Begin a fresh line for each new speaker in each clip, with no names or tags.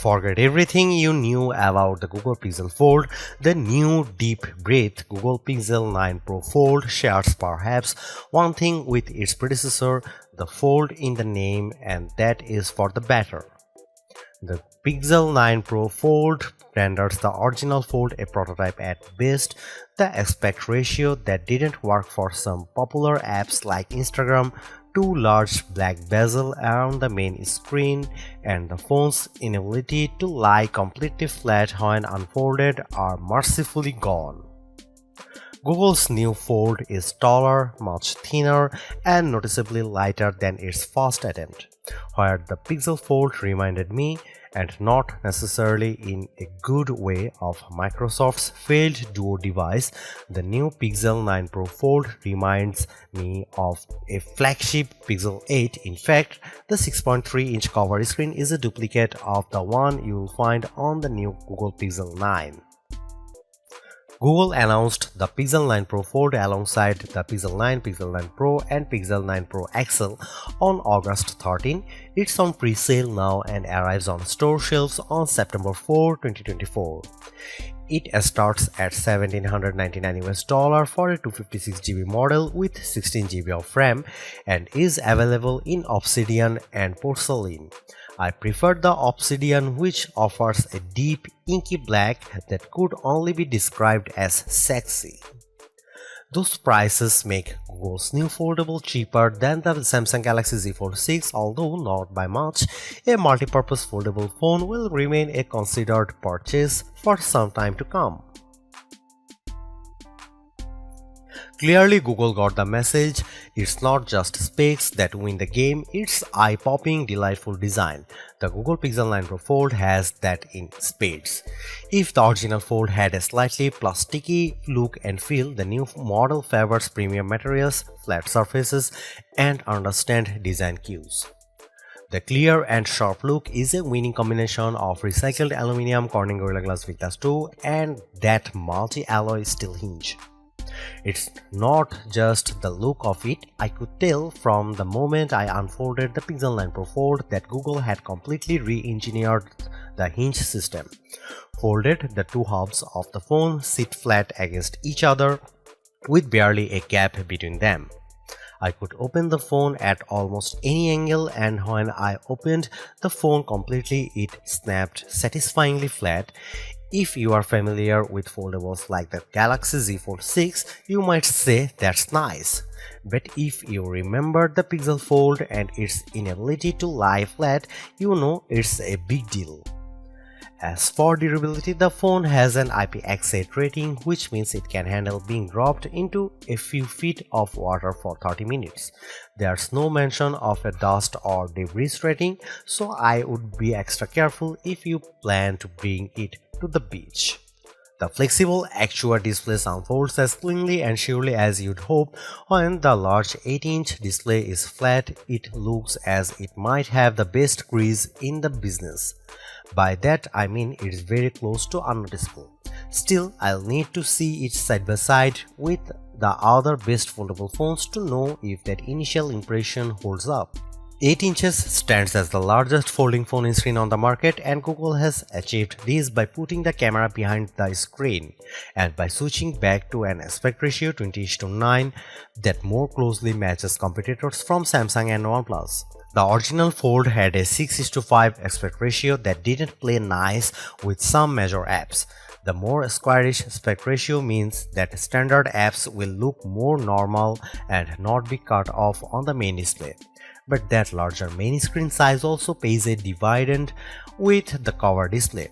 Forget everything you knew about the Google Pixel Fold. The new deep breath Google Pixel 9 Pro Fold shares perhaps one thing with its predecessor, the fold in the name, and that is for the better. The Pixel 9 Pro Fold renders the original Fold a prototype at best. The aspect ratio that didn't work for some popular apps like Instagram, two large black bezel around the main screen, and the phone's inability to lie completely flat when unfolded are mercifully gone. Google's new Fold is taller, much thinner, and noticeably lighter than its first attempt, where the Pixel Fold reminded me, and not necessarily in a good way, of Microsoft's failed Duo device. The new Pixel 9 Pro Fold reminds me of a flagship Pixel 8. In fact, the 6.3-inch cover screen is a duplicate of the one you'll find on the new Google Pixel 9. Google announced the Pixel 9 Pro Fold alongside the Pixel 9, Pixel 9 Pro, and Pixel 9 Pro XL on August 13. It's on pre-sale now and arrives on store shelves on September 4, 2024. It starts at $1,799 for a 256GB model with 16GB of RAM and is available in Obsidian and Porcelain. I prefer the Obsidian, which offers a deep, inky black that could only be described as sexy. Those prices make Google's new foldable cheaper than the Samsung Galaxy Z Fold 6, although not by much. A multi-purpose foldable phone will remain a considered purchase for some time to come. Clearly, Google got the message. It's not just specs that win the game, it's eye-popping, delightful design. The Google Pixel 9 Pro Fold has that in spades. If the original Fold had a slightly plasticky look and feel, the new model favors premium materials, flat surfaces, and understand design cues. The clear and sharp look is a winning combination of recycled aluminum Corning Gorilla Glass Victus 2 and that multi-alloy steel hinge. It's not just the look of it. I could tell from the moment I unfolded the Pixel 9 Pro Fold that Google had completely re-engineered the hinge system. Folded, the two halves of the phone sit flat against each other with barely a gap between them. I could open the phone at almost any angle, and when I opened the phone completely, it snapped satisfyingly flat. If you are familiar with foldables like the Galaxy Z Fold 6, you might say that's nice. But if you remember the Pixel Fold and its inability to lie flat, you know it's a big deal. As for durability, the phone has an IPX8 rating, which means it can handle being dropped into a few feet of water for 30 minutes. There's no mention of a dust or debris rating, so I would be extra careful if you plan to bring it to the beach. The flexible Actua display unfolds as cleanly and surely as you'd hope. When the large 8-inch display is flat, it looks as it might have the best crease in the business. By that I mean it's very close to unnoticeable. Still, I'll need to see it side by side with the other best foldable phones to know if that initial impression holds up. 8 inches stands as the largest folding phone screen on the market, and Google has achieved this by putting the camera behind the screen and by switching back to an aspect ratio 20:9 that more closely matches competitors from Samsung and OnePlus. The original Fold had a 6:5 aspect ratio that didn't play nice with some major apps. The more squarish aspect ratio means that standard apps will look more normal and not be cut off on the main display. But that larger main screen size also pays a dividend with the cover display.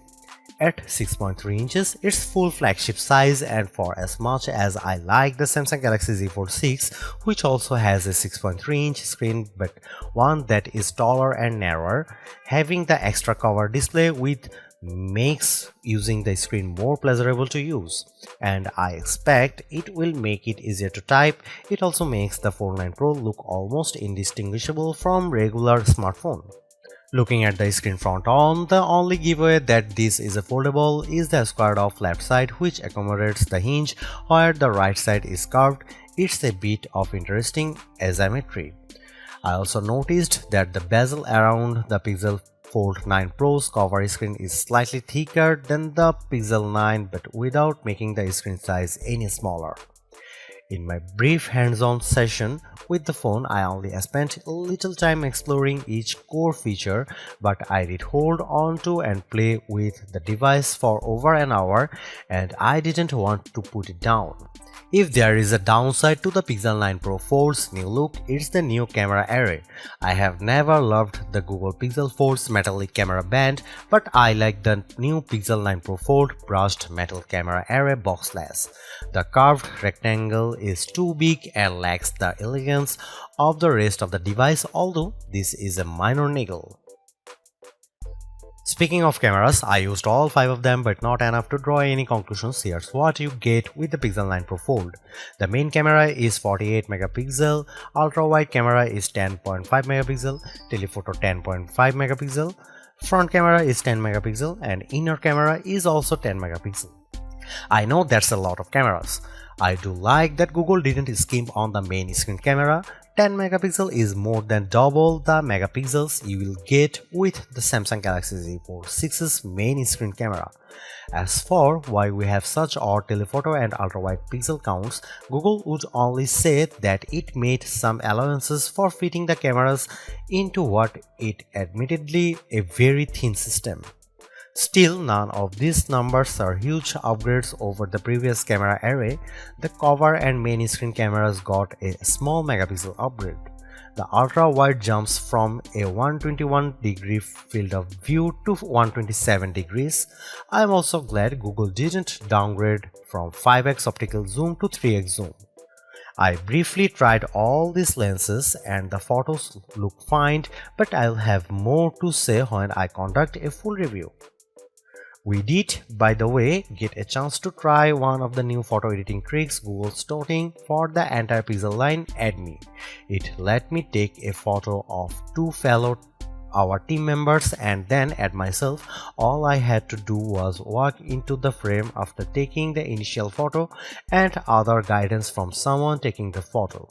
At 6.3 inches, it's full flagship size, and for as much as I like the Samsung Galaxy Z Fold 6, which also has a 6.3-inch screen but one that is taller and narrower, having the extra cover display with makes using the screen more pleasurable to use, and I expect it will make it easier to type. It also makes the Fold 9 Pro look almost indistinguishable from regular smartphone. Looking at the screen front on, the only giveaway that this is a foldable is the squared off left side, which accommodates the hinge where the right side is curved. It's a bit of interesting asymmetry. I also noticed that the bezel around the Pixel Fold 9 Pro's cover screen is slightly thicker than the Pixel 9 but without making the screen size any smaller. In my brief hands-on session with the phone, I only spent a little time exploring each core feature, but I did hold on to and play with the device for over an hour, and I didn't want to put it down. If there is a downside to the Pixel 9 Pro Fold's new look, it's the new camera array. I have never loved the Google Pixel Fold's metallic camera band, but I like the new Pixel 9 Pro Fold brushed metal camera array boxless. The curved rectangle is too big and lacks the elegance of the rest of the device, although this is a minor niggle. Speaking of cameras, I used all 5 of them but not enough to draw any conclusions. Here's what you get with the Pixel 9 Pro Fold. The main camera is 48 megapixel, ultra-wide camera is 10.5 megapixel, telephoto 10.5 megapixel, front camera is 10 megapixel and inner camera is also 10 megapixel. I know that's a lot of cameras. I do like that Google didn't skimp on the main screen camera. 10 megapixel is more than double the megapixels you will get with the Samsung Galaxy Z Fold 6's main screen camera. As for why we have such odd telephoto and ultra-wide pixel counts, Google would only say that it made some allowances for fitting the cameras into what is admittedly a very thin system. Still, none of these numbers are huge upgrades over the previous camera array. The cover and main screen cameras got a small megapixel upgrade. The ultra-wide jumps from a 121-degree field of view to 127 degrees. I am also glad Google didn't downgrade from 5x optical zoom to 3x zoom. I briefly tried all these lenses and the photos look fine, but I'll have more to say when I conduct a full review. We did, by the way, get a chance to try one of the new photo editing tricks Google's touting for the entire Pixel line, Add Me. It let me take a photo of 2 fellow our team members and then add myself. All I had to do was walk into the frame after taking the initial photo and other guidance from someone taking the photo.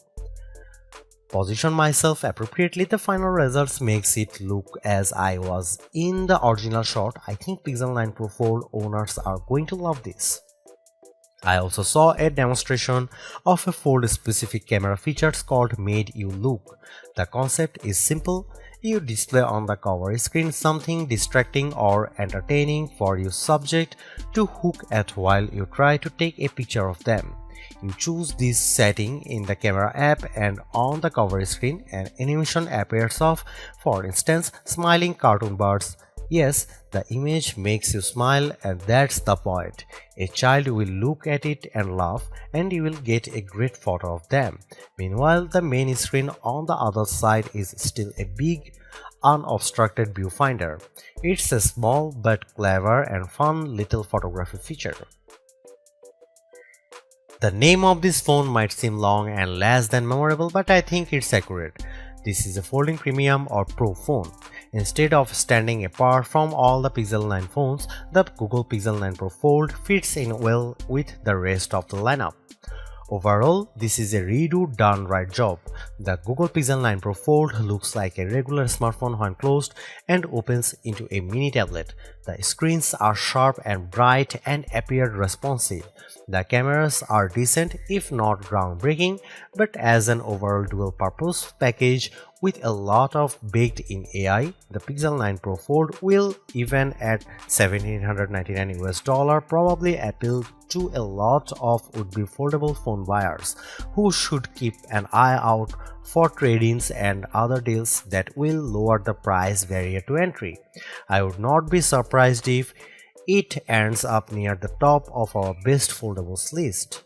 Position myself appropriately. The final results makes it look as I was in the original shot. I think Pixel 9 Pro Fold owners are going to love this. I also saw a demonstration of a Fold specific camera features called Made You Look. The concept is simple. You display on the cover screen something distracting or entertaining for your subject to hook at while you try to take a picture of them. You choose this setting in the camera app and on the cover screen an animation appears of, for instance, smiling cartoon birds. Yes, the image makes you smile and that's the point. A child will look at it and laugh and you will get a great photo of them. Meanwhile, the main screen on the other side is still a big, unobstructed viewfinder. It's a small but clever and fun little photography feature. The name of this phone might seem long and less than memorable, but I think it's accurate. This is a folding premium or pro phone. Instead of standing apart from all the Pixel 9 phones, the Google Pixel 9 Pro Fold fits in well with the rest of the lineup. Overall, this is a redo done right job. The Google Pixel 9 Pro Fold looks like a regular smartphone when closed and opens into a mini tablet. The screens are sharp and bright and appear responsive. The cameras are decent if not groundbreaking, but as an overall dual-purpose package with a lot of baked-in AI, the Pixel 9 Pro Fold will, even at $1,799 probably appeal to a lot of would-be foldable phone buyers who should keep an eye out for trade-ins and other deals that will lower the price barrier to entry. I would not be surprised if it ends up near the top of our best foldables list.